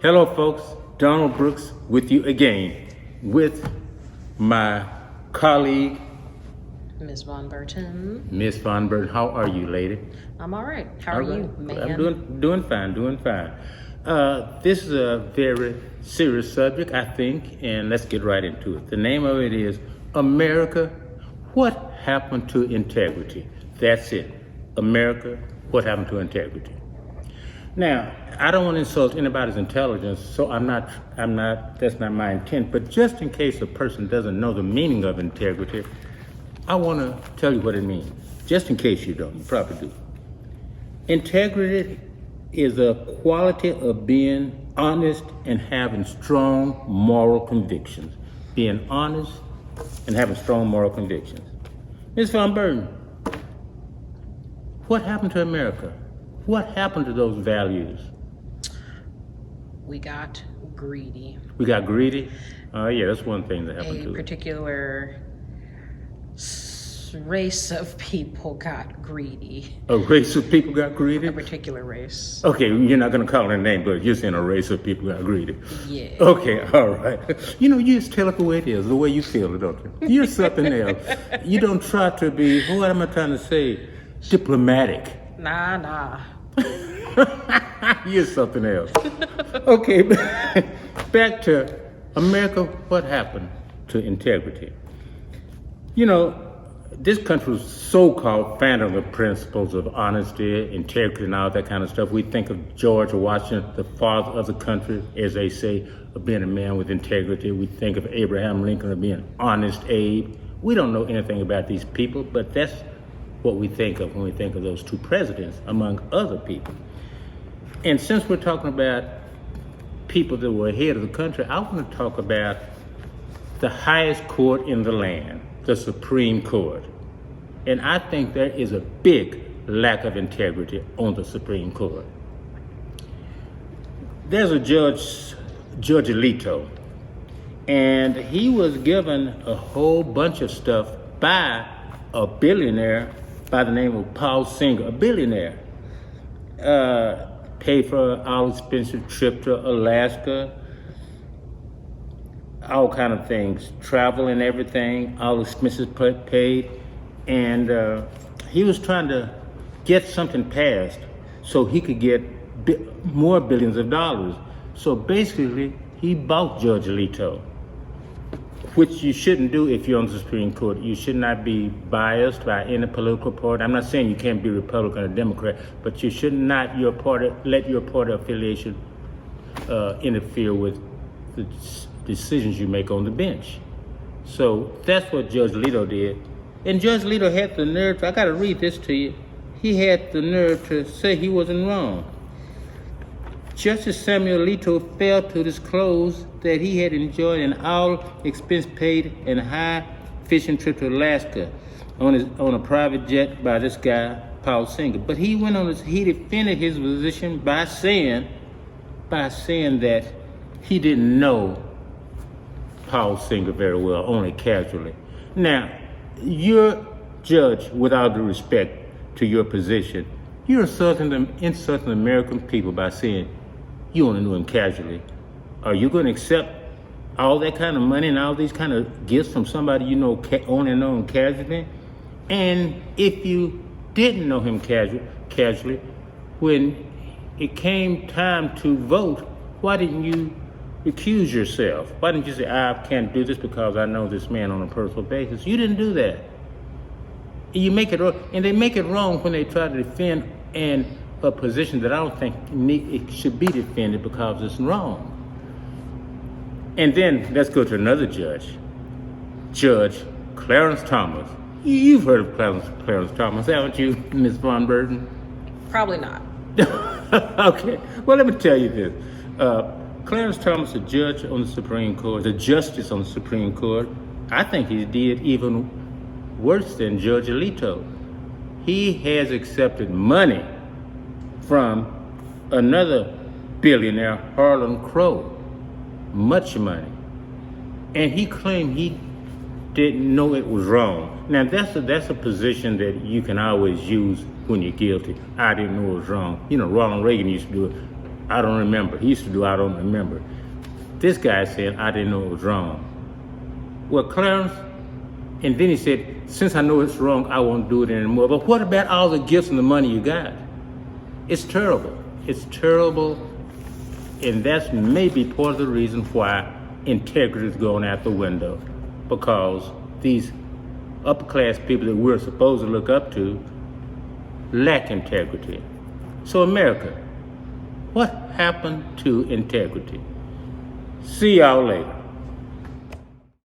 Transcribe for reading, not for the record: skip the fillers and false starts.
Hello, folks. Donald Brooks with you again with my colleague, Ms. Von Burton. Miss Von Burton. How are you, lady? I'm all right. How are you, man? I'm doing fine. This is a very serious subject, I think, and let's get right into it. The name of it is America, What Happened to Integrity? That's it. America, What Happened to Integrity? Now, I don't want to insult anybody's intelligence, so that's not my intent, but just in case a person doesn't know the meaning of integrity, I want to tell you what it means. Just in case you don't, you probably do. Integrity is a quality of being honest and having strong moral convictions. Being honest and having strong moral convictions. Ms. Von Burton, what happened to America? What happened to those values? We got greedy. We got greedy? Yeah, that's one thing that happened to A us. particular race of people got greedy. A race of people got greedy? A particular race. Okay, you're not going to call it a name, but you're saying a race of people got greedy. Yeah. Okay, all right. You know, you just tell it the way it is, the way you feel it, don't you? You're something else. You don't try to be, what am I trying to say? Diplomatic. Nah. You're something else. Okay, back to America, what happened to integrity? You know, this country was so-called founded on the principles of honesty, integrity, and all that kind of stuff. We think of George Washington, the father of the country, as they say, of being a man with integrity. We think of Abraham Lincoln of being honest Abe. We don't know anything about these people, but that's what we think of when we think of those two presidents, among other people. And since we're talking about people that were ahead of the country, I want to talk about the highest court in the land, the Supreme Court. And I think there is a big lack of integrity on the Supreme Court. There's a Judge Alito, and he was given a whole bunch of stuff by a billionaire by the name of Paul Singer, a billionaire. Paid for our expensive trip to Alaska, all kind of things, travel and everything, all expenses paid. And he was trying to get something passed so he could get more billions of dollars. So basically, he bought Judge Alito, which you shouldn't do if you're on the Supreme Court. You should not be biased by any political party. I'm not saying you can't be Republican or Democrat, but you should not let your party affiliation interfere with the decisions you make on the bench. So that's what Judge Alito did. And Judge Alito had the nerve, I gotta read this to you, he had the nerve to say he wasn't wrong. Justice Samuel Alito failed to disclose that he had enjoyed an all-expense-paid and high fishing trip to Alaska on a private jet by this guy, Paul Singer. But he defended his position by saying that he didn't know Paul Singer very well, only casually. Now, you're judge, with all due respect to your position, you're insulting the American people by saying you only knew him casually. Are you going to accept all that kind of money and all these kind of gifts from somebody you know only know him casually? And if you didn't know him casually, when it came time to vote, why didn't you recuse yourself? Why didn't you say, I can't do this because I know this man on a personal basis? You didn't do that. You make it wrong, and they make it wrong when they try to defend a position that I don't think it should be defended because it's wrong. And then let's go to another judge, Judge Clarence Thomas. You've heard of Clarence Thomas, haven't you, Ms. Von Burton? Probably not. Okay, well, let me tell you this. Clarence Thomas, a judge on the Supreme Court, a justice on the Supreme Court, I think he did even worse than Judge Alito. He has accepted money from another billionaire, Harlan Crow, much money. And he claimed he didn't know it was wrong. Now, that's a position that you can always use when you're guilty. I didn't know it was wrong. You know, Ronald Reagan used to do it. I don't remember. He used to do I don't remember. This guy said, I didn't know it was wrong. Well, Clarence, and then he said, since I know it's wrong, I won't do it anymore. But what about all the gifts and the money you got? It's terrible. It's terrible. And that's maybe part of the reason why integrity is going out the window. Because these upper class people that we're supposed to look up to lack integrity. So America, what happened to integrity? See y'all later.